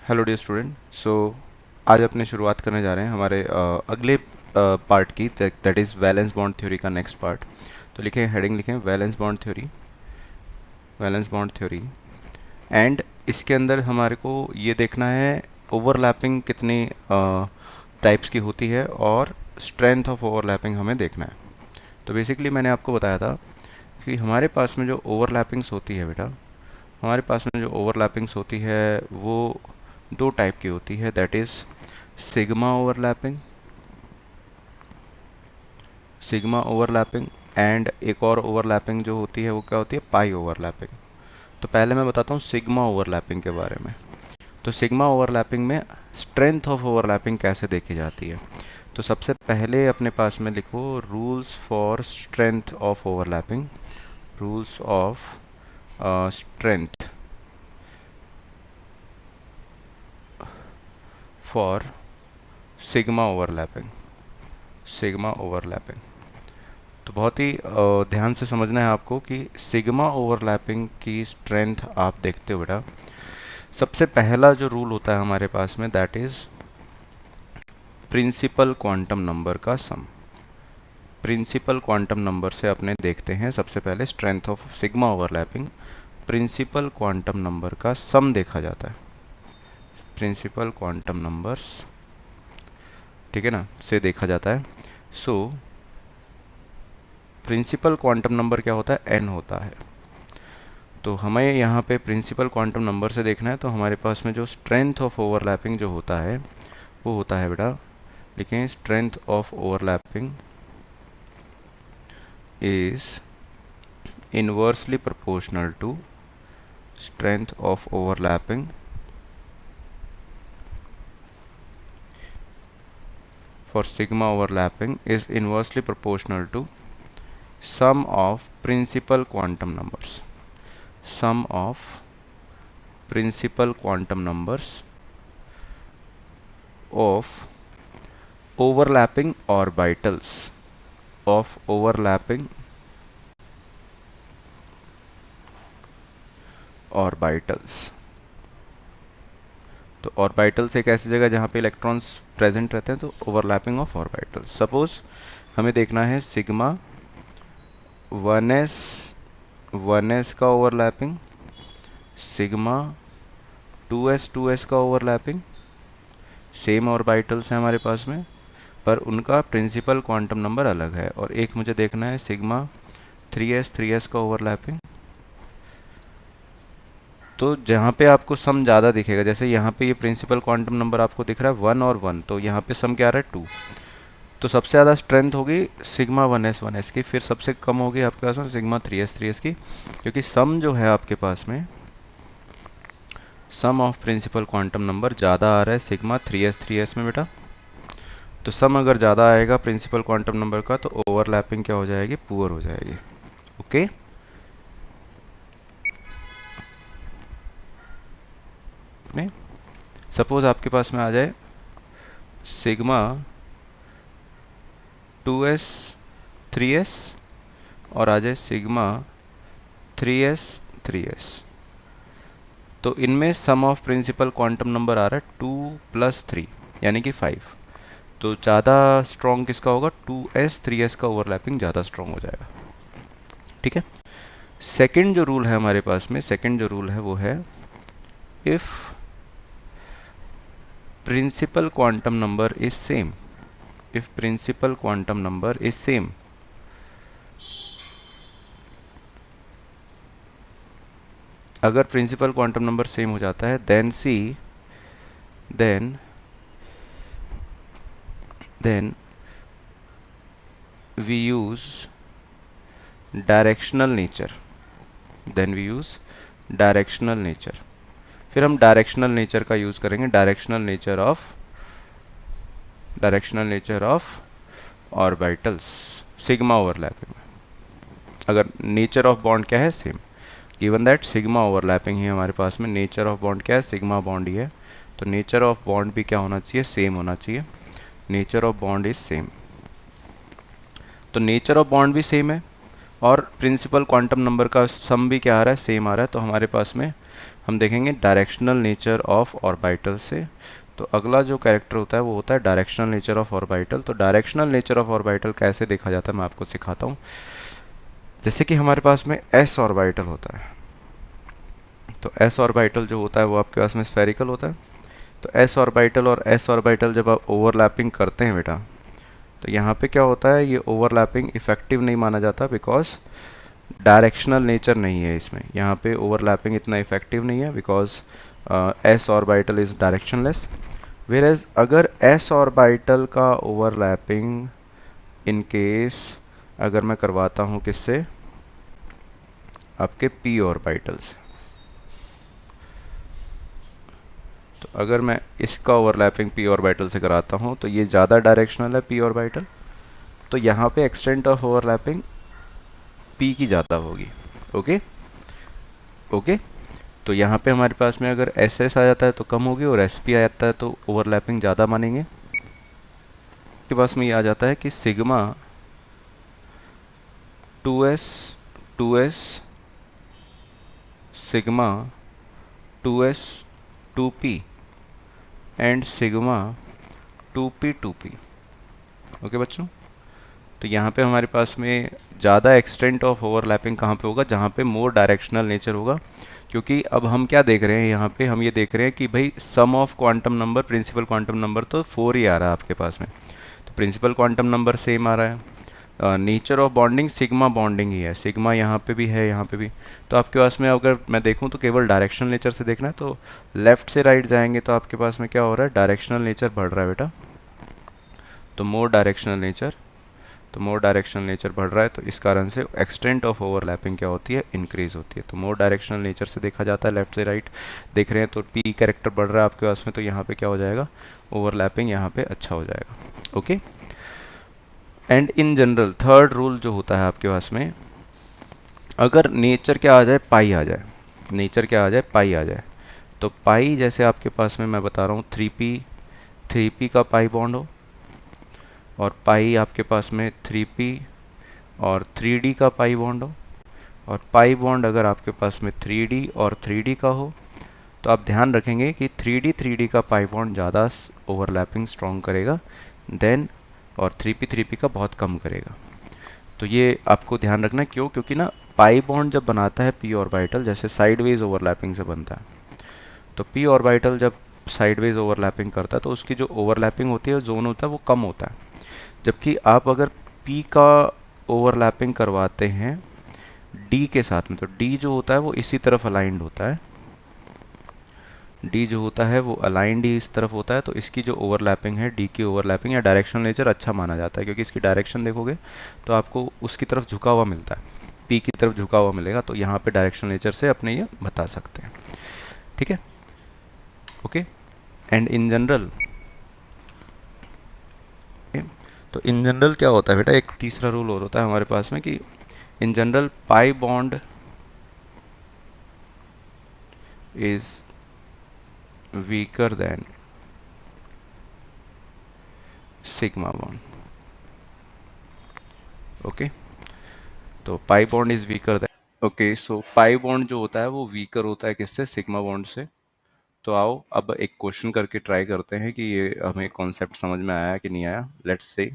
Hello dear student. आज अपने शुरुआत करने जा रहे हैं हमारे अगले पार्ट की, that is valence bond theory का नेक्स्ट पार्ट। तो लिखें, हेडिंग लिखें valence bond theory, valence bond theory. And इसके अंदर हमारे को ये देखना है ओवरलैपिंग कितनी टाइप्स की होती है और स्ट्रेंथ ऑफ ओवरलैपिंग हमें देखना है। तो बेसिकली मैंने आपको बताया था कि हमारे पास में जो ओवरलैपिंग्स होती है बेटा, हमारे पास में जो ओवरलैपिंग्स होती है वो दो टाइप की होती है, that is sigma overlapping, sigma overlapping. And एक और ओवरलैपिंग जो होती है वो क्या होती है, पाई ओवरलैपिंग। तो पहले मैं बताता हूँ सिग्मा ओवरलैपिंग के बारे में। तो सिग्मा ओवरलैपिंग में स्ट्रेंथ ऑफ ओवरलैपिंग कैसे देखी जाती है। तो सबसे पहले अपने पास में लिखो rules for strength of overlapping, rules of strength for sigma overlapping, sigma overlapping. तो बहुत ही ध्यान से समझना है आपको कि सिग्मा ओवरलैपिंग की स्ट्रेंथ आप देखते हो बेटा। सबसे पहला जो रूल होता है हमारे पास में, that is principal quantum number का सम। प्रिंसिपल क्वांटम नंबर से अपने देखते हैं सबसे पहले strength of sigma overlapping. Principal quantum number का सम देखा जाता है, प्रिंसिपल क्वांटम नंबर्स, ठीक है ना, से देखा जाता है। सो प्रिंसिपल क्वांटम नंबर क्या होता है, n होता है। तो हमें यहाँ पे प्रिंसिपल क्वांटम नंबर से देखना है। तो हमारे पास में जो स्ट्रेंथ ऑफ ओवरलैपिंग जो होता है वो होता है बेटा, लिखें strength of overlapping is inversely proportional to strength of overlapping for sigma overlapping is inversely proportional to sum of principal quantum numbers, sum of principal quantum numbers of overlapping orbitals, of overlapping orbitals। तो orbitals एक ऐसी जगह जहाँ पे electrons present रहते हैं, तो overlapping of orbitals. Suppose हमें देखना है सिग्मा 1s, 1s का ओवरलैपिंग, सिग्मा 2s, 2s का ओवरलैपिंग। सेम ऑर्बिटल्स हैं हमारे पास में, पर उनका प्रिंसिपल क्वांटम नंबर अलग है। और एक मुझे देखना है सिग्मा 3s, 3s का ओवरलैपिंग। तो जहाँ पे आपको सम ज़्यादा दिखेगा, जैसे यहाँ पे ये प्रिंसिपल क्वांटम नंबर आपको दिख रहा है 1 और 1, तो यहाँ पे सम क्या आ रहा है 2। तो सबसे ज़्यादा स्ट्रेंथ होगी सिग्मा 1s, 1s की, फिर सबसे कम होगी आपके पास में सिग्मा 3s, 3s की, क्योंकि सम जो है आपके पास में, सम ऑफ प्रिंसिपल क्वांटम नंबर ज़्यादा आ रहा है सिग्मा 3s, 3s में बेटा। तो सम अगर ज़्यादा आएगा प्रिंसिपल क्वांटम नंबर का, तो ओवरलैपिंग क्या हो जाएगी, पुअर हो जाएगी। ओके नहीं, सपोज आपके पास में आ जाए सिग्मा 2s, 3s और आ जाए सिग्मा 3s, 3s। तो इनमें सम ऑफ प्रिंसिपल क्वांटम नंबर आ रहा है 2 + 3 यानी कि 5। तो ज़्यादा स्ट्रॉन्ग किसका होगा, 2s, 3s का ओवरलैपिंग ज़्यादा स्ट्रॉन्ग हो जाएगा। ठीक है। सेकंड जो रूल है हमारे पास में, सेकंड जो रूल है वो है if principal quantum number is same, if principal quantum number is same, अगर प्रिंसिपल क्वांटम नंबर सेम हो जाता है, then see, then we use directional nature, then we use directional nature. फिर हम डायरेक्शनल नेचर का यूज करेंगे, directional nature of orbitals sigma overlapping में। अगर नेचर ऑफ बॉन्ड क्या है, same, given that sigma overlapping ही हमारे पास में, नेचर ऑफ बॉन्ड क्या है, सिग्मा बॉन्ड ही है, तो नेचर ऑफ बॉन्ड भी क्या होना चाहिए, सेम होना चाहिए। Nature of bond is same. तो नेचर ऑफ बॉन्ड भी सेम है, और प्रिंसिपल क्वांटम नंबर का सम भी क्या आ रहा है, सेम आ रहा है। तो हमारे पास में हम देखेंगे डायरेक्शनल नेचर ऑफ ऑर्बिटल से। तो अगला जो कैरेक्टर होता है वो होता है डायरेक्शनल नेचर ऑफ ऑर्बिटल। तो डायरेक्शनल नेचर ऑफ ऑर्बिटल कैसे देखा जाता है मैं आपको सिखाता हूँ। जैसे कि हमारे पास में एस ऑर्बिटल होता है, तो एस ऑर्बिटल जो होता है वो आपके पास में स्फेरिकल होता है। तो एस ऑर्बिटल और एस ऑर्बिटल जब आप ओवरलैपिंग करते हैं बेटा, तो यहाँ पे क्या होता है, ये ओवरलैपिंग इफेक्टिव नहीं माना जाता, बिकॉज डायरेक्शनल नेचर नहीं है इसमें। यहाँ पे ओवरलैपिंग इतना इफेक्टिव नहीं है, because s orbital is directionless. Where अगर एस ऑर्बिटल का ओवरलैपिंग इन केस अगर मैं करवाता हूँ किससे, आपके पी ऑर्बिटल से, तो अगर मैं इसका ओवरलैपिंग पी ऑर्बिटल से कराता हूँ तो ये ज़्यादा डायरेक्शनल है पी ऑर्बिटल, तो यहाँ पे एक्सटेंट ऑफ ओवरलैपिंग पी की ज़्यादा होगी। Okay okay. तो यहाँ पे हमारे पास में अगर एस एस आ जाता है तो कम होगी, और एस पी आ जाता है तो ओवरलैपिंग ज़्यादा मानेंगे। के पास में ये आ जाता है कि sigma 2s 2s sigma 2s 2p and sigma 2p 2p। Okay बच्चों, तो यहाँ पे हमारे पास में ज़्यादा एक्सटेंट ऑफ ओवरलैपिंग कहाँ पे होगा, जहाँ पे मोर डायरेक्शनल नेचर होगा। क्योंकि अब हम क्या देख रहे हैं यहाँ पे, हम ये देख रहे हैं कि भाई sum of quantum number, principal quantum number तो 4 ही आ रहा है आपके पास में, तो प्रिंसिपल क्वांटम नंबर सेम आ रहा है। Nature of bonding sigma bonding ही है, सिग्मा यहाँ पे भी है यहाँ पे भी। तो आपके पास में अगर मैं देखूँ तो केवल डायरेक्शनल नेचर से देखना है, तो लेफ्ट से राइट जाएंगे तो आपके पास में क्या हो रहा है, डायरेक्शनल नेचर बढ़ रहा है बेटा। तो मोर डायरेक्शनल नेचर, तो मोर डायरेक्शनल नेचर बढ़ रहा है, तो इस कारण से एक्सटेंट ऑफ ओवरलैपिंग क्या होती है, इंक्रीज होती है। तो मोर डायरेक्शनल नेचर से देखा जाता है, लेफ्ट से राइट देख रहे हैं तो पी कैरेक्टर बढ़ रहा है आपके पास में, तो यहाँ पे क्या हो जाएगा, ओवरलैपिंग यहाँ पे अच्छा हो जाएगा। Okay. And in general third rule जो होता है आपके पास में, अगर नेचर क्या आ जाए, पाई आ जाए, नेचर क्या आ जाए, पाई आ जाए, तो पाई जैसे आपके पास में मैं बता रहा हूँ 3p का पाई बॉन्ड हो, और पाई आपके पास में 3p और 3d का पाई बॉन्ड हो, और पाई बॉन्ड अगर आपके पास में 3d और 3d का हो, तो आप ध्यान रखेंगे कि 3d का पाई बॉन्ड ज़्यादा ओवरलैपिंग स्ट्रॉन्ग करेगा देन, और 3p का बहुत कम करेगा। तो ये आपको ध्यान रखना है। क्यों? क्योंकि ना पाई बॉन्ड जब बनाता है पी ऑर्बिटल, जैसे साइडवेज ओवरलैपिंग से बनता है, तो पी ऑर्बिटल जब साइडवेज ओवरलैपिंग करता है तो उसकी जो ओवरलैपिंग होती है, जोन होता है, वो कम होता है। जबकि आप अगर पी का ओवरलैपिंग करवाते हैं डी के साथ में, तो डी जो होता है वो इसी तरफ अलाइंड होता है, डी जो होता है वो अलाइंड ही इस तरफ होता है, तो इसकी जो ओवरलैपिंग है, डी की ओवरलैपिंग या डायरेक्शनल नेचर अच्छा माना जाता है, क्योंकि इसकी डायरेक्शन देखोगे तो आपको उसकी तरफ झुका हुआ मिलता है, पी की तरफ झुका हुआ मिलेगा, तो यहाँ पे डायरेक्शनल नेचर से अपने ये बता सकते हैं। ठीक है, ओके। एंड इन जनरल, तो इन जनरल क्या होता है बेटा, एक तीसरा रूल और होता है हमारे पास में कि in general pi bond is weaker than sigma bond. Okay, तो pi bond is weaker than, okay. So pi bond जो होता है वो वीकर होता है किससे, सिग्मा बॉन्ड से। तो आओ अब एक क्वेश्चन करके ट्राई करते हैं कि ये हमें कॉन्सेप्ट समझ में आया कि नहीं आया। Let's say